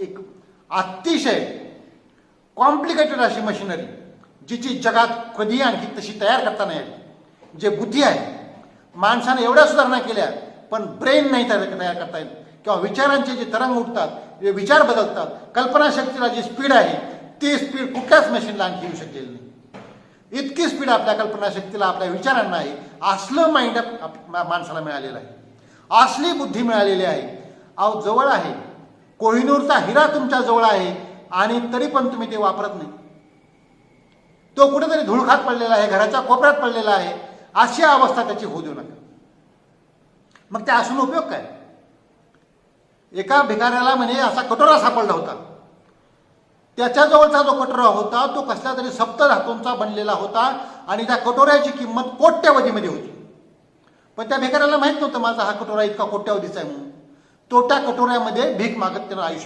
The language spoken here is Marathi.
एक अतिशय कॉम्प्लिकेटेड अशी मशिनरी जिची जगात कधी आणखी तशी तयार करता नाही आली. जे बुद्धी आहे, माणसाने एवढ्या सुधारणा केल्या पण ब्रेन नाही तयार करता येत, किंवा विचारांचे जे तरंग उठतात, जे विचार बदलतात, कल्पनाशक्तीला जी स्पीड आहे ती स्पीड कुठल्याच मशीनला आणखी येऊ शकेल नाही. इतकी स्पीड आपल्या कल्पनाशक्तीला, आपल्या विचारांना आहे. असलं माइंड माणसाला मिळालेलं आहे, असली बुद्धी मिळालेली आहे. अहो जवळ आहे, कोहिनूरचा हिरा तुमच्या जवळ आहे आणि तरी पण तुम्ही ते वापरत नाही. तो कुठेतरी धुळखात पडलेला आहे, घराच्या कोपऱ्यात पडलेला आहे. अशी अवस्था त्याची होऊ देऊ नका. मग ते असून उपयोग काय? एका भिकाऱ्याला म्हणजे असा कटोरा सापडला होता. त्याच्याजवळचा जो कटोरा होता तो कसल्या तरी सप्तधातूंचा बनलेला होता आणि त्या कटोऱ्याची किंमत कोट्यवधीमध्ये होती. पण त्या भिकाऱ्याला माहित नव्हतं माझा हा कटोरा इतका कोट्यवधीचा आहे म्हणून. तो त्या कटोऱ्यामध्ये भीक मागत त्यानं आयुष्य